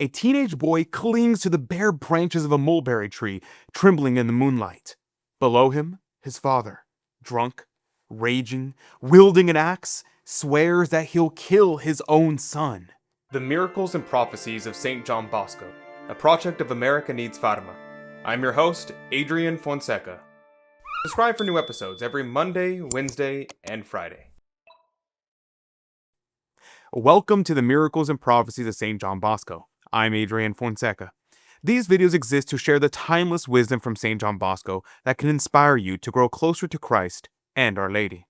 a teenage boy clings to the bare branches of a mulberry tree, trembling in the moonlight. Below him, his father, drunk, raging, wielding an axe, swears that he'll kill his own son. The Miracles and Prophecies of Saint John Bosco, a project of America Needs Fatima. I'm your host, Adrian Fonseca. Subscribe for new episodes every Monday, Wednesday, and Friday. Welcome to the Miracles and Prophecies of Saint John Bosco. I'm Adrian Fonseca. These videos exist to share the timeless wisdom from Saint John Bosco that can inspire you to grow closer to Christ and Our Lady.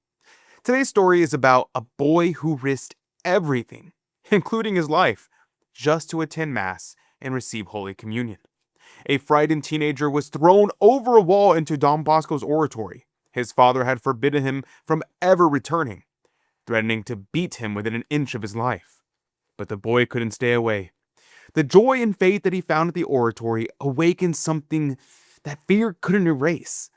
Today's story is about a boy who risked everything, including his life, just to attend Mass and receive Holy Communion. A frightened teenager was thrown over a wall into Don Bosco's oratory. His father had forbidden him from ever returning, threatening to beat him within an inch of his life. But the boy couldn't stay away. The joy and faith that he found at the oratory awakened something that fear couldn't erase.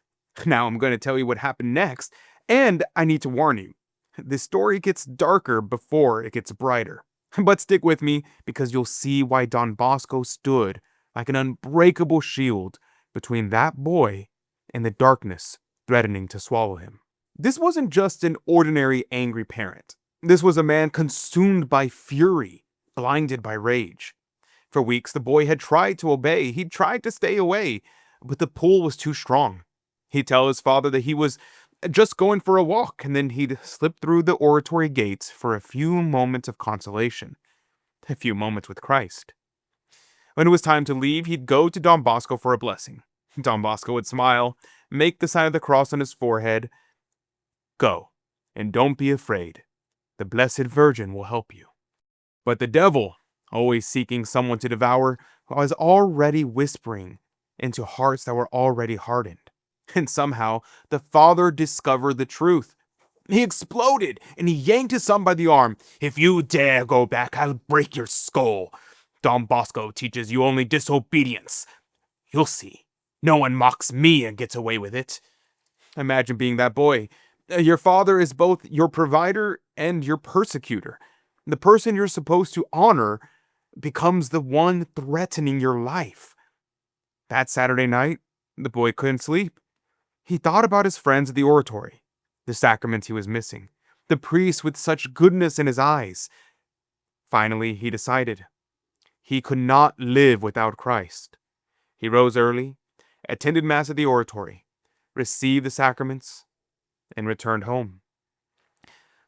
Now I'm going to tell you what happened next, and I need to warn you. This story gets darker before it gets brighter. But stick with me, because you'll see why Don Bosco stood like an unbreakable shield between that boy and the darkness threatening to swallow him. This wasn't just an ordinary angry parent. This was a man consumed by fury, blinded by rage. For weeks, the boy had tried to obey. He tried to stay away, but the pull was too strong. He'd tell his father that he was just going for a walk, and then he'd slip through the oratory gates for a few moments of consolation, a few moments with Christ. When it was time to leave, he'd go to Don Bosco for a blessing. Don Bosco would smile, make the sign of the cross on his forehead. Go, and don't be afraid. The Blessed Virgin will help you. But the devil, always seeking someone to devour, was already whispering into hearts that were already hardened. And somehow, the father discovered the truth. He exploded, and he yanked his son by the arm. "If you dare go back, I'll break your skull. Don Bosco teaches you only disobedience. You'll see. No one mocks me and gets away with it." Imagine being that boy. Your father is both your provider and your persecutor. The person you're supposed to honor becomes the one threatening your life. That Saturday night, the boy couldn't sleep. He thought about his friends at the oratory, the sacraments he was missing, the priest with such goodness in his eyes. Finally, he decided he could not live without Christ. He rose early, attended Mass at the oratory, received the sacraments, and returned home.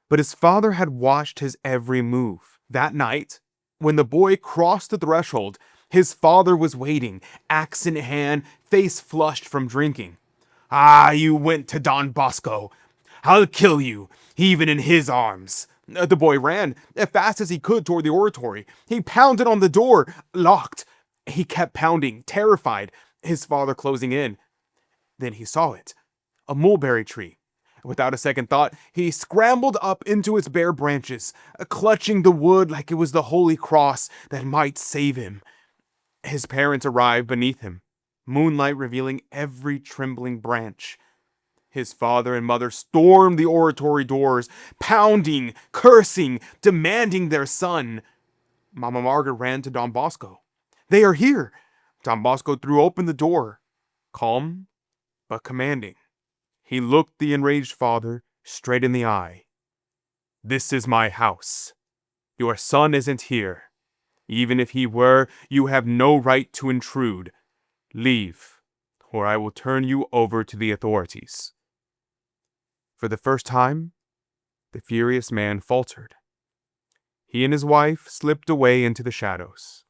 But his father had watched his every move. That night, when the boy crossed the threshold, his father was waiting, axe in hand, face flushed from drinking. "Ah, you went to Don Bosco. I'll kill you, even in his arms." The boy ran as fast as he could toward the oratory. He pounded on the door, locked. He kept pounding, terrified, his father closing in. Then he saw it, a mulberry tree. Without a second thought, he scrambled up into its bare branches, clutching the wood like it was the holy cross that might save him. His parents arrived beneath him, moonlight revealing every trembling branch. His father and mother stormed the oratory doors, pounding, cursing, demanding their son. Mama Margaret ran to Don Bosco. "They are here." Don Bosco threw open the door, calm but commanding. He looked the enraged father straight in the eye. "This is my house. Your son isn't here. Even if he were, you have no right to intrude. Leave, or I will turn you over to the authorities." For the first time, the furious man faltered. He and his wife slipped away into the shadows,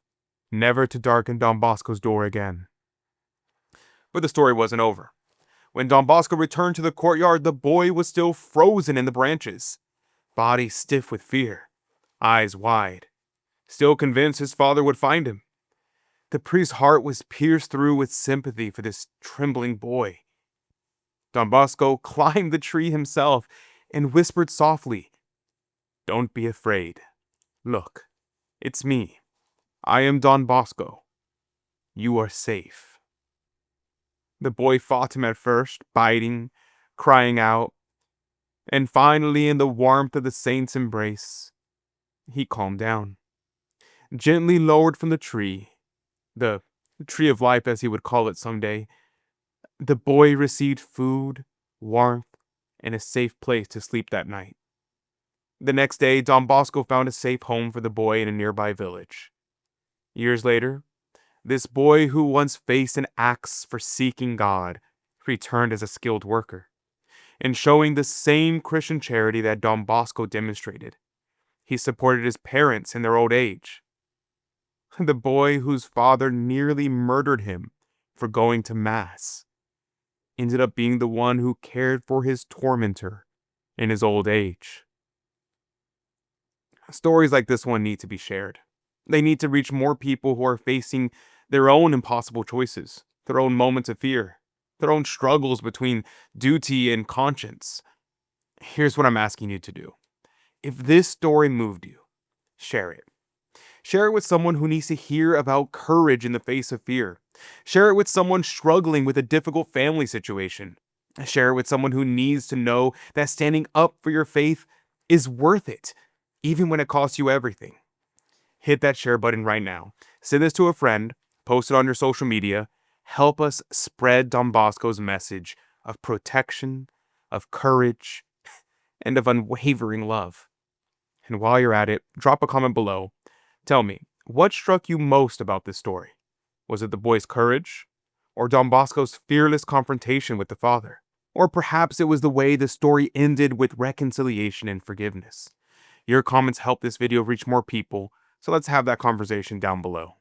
never to darken Don Bosco's door again. But the story wasn't over. When Don Bosco returned to the courtyard, the boy was still frozen in the branches, body stiff with fear, eyes wide, still convinced his father would find him. The priest's heart was pierced through with sympathy for this trembling boy. Don Bosco climbed the tree himself and whispered softly, "Don't be afraid. Look, it's me. I am Don Bosco. You are safe." The boy fought him at first, biting, crying out, and finally, in the warmth of the saint's embrace, he calmed down. Gently lowered from the tree of life as he would call it someday, the boy received food, warmth, and a safe place to sleep that night. The next day, Don Bosco found a safe home for the boy in a nearby village. Years later, this boy who once faced an axe for seeking God returned as a skilled worker, and showing the same Christian charity that Don Bosco demonstrated. He supported his parents in their old age. The boy whose father nearly murdered him for going to Mass ended up being the one who cared for his tormentor in his old age. Stories like this one need to be shared. They need to reach more people who are facing their own impossible choices, their own moments of fear, their own struggles between duty and conscience. Here's what I'm asking you to do. If this story moved you, share it. Share it with someone who needs to hear about courage in the face of fear. Share it with someone struggling with a difficult family situation. Share it with someone who needs to know that standing up for your faith is worth it, even when it costs you everything. Hit that share button right now. Send this to a friend. Post it on your social media. Help us spread Don Bosco's message of protection, of courage, and of unwavering love. And while you're at it, drop a comment below. Tell me, what struck you most about this story? Was it the boy's courage? Or Don Bosco's fearless confrontation with the father? Or perhaps it was the way the story ended with reconciliation and forgiveness? Your comments help this video reach more people, so let's have that conversation down below.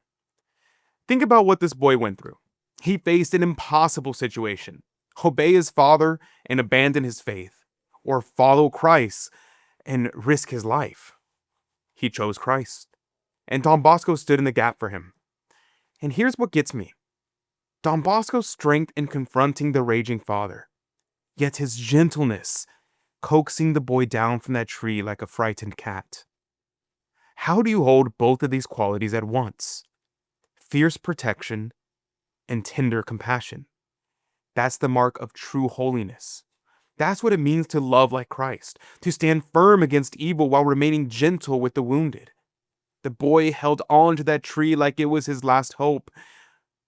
Think about what this boy went through. He faced an impossible situation. Obey his father and abandon his faith, or follow Christ and risk his life. He chose Christ, and Don Bosco stood in the gap for him. And here's what gets me. Don Bosco's strength in confronting the raging father, yet his gentleness coaxing the boy down from that tree like a frightened cat. How do you hold both of these qualities at once? Fierce protection and tender compassion. That's the mark of true holiness. That's what it means to love like Christ, to stand firm against evil while remaining gentle with the wounded. The boy held on to that tree like it was his last hope,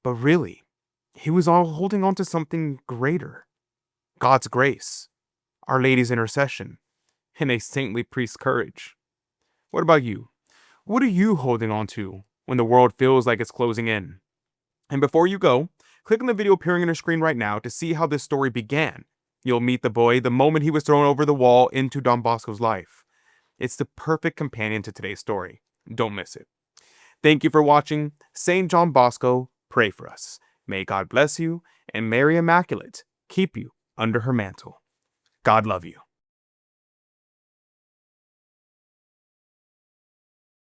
but really, he was all holding on to something greater. God's grace, Our Lady's intercession, and a saintly priest's courage. What about you? What are you holding on to when the world feels like it's closing in? And before you go, click on the video appearing on your screen right now to see how this story began. You'll meet the boy the moment he was thrown over the wall into Don Bosco's life. It's the perfect companion to today's story. Don't miss it. Thank you for watching. Saint John Bosco, pray for us. May God bless you, and Mary Immaculate keep you under her mantle. God love you.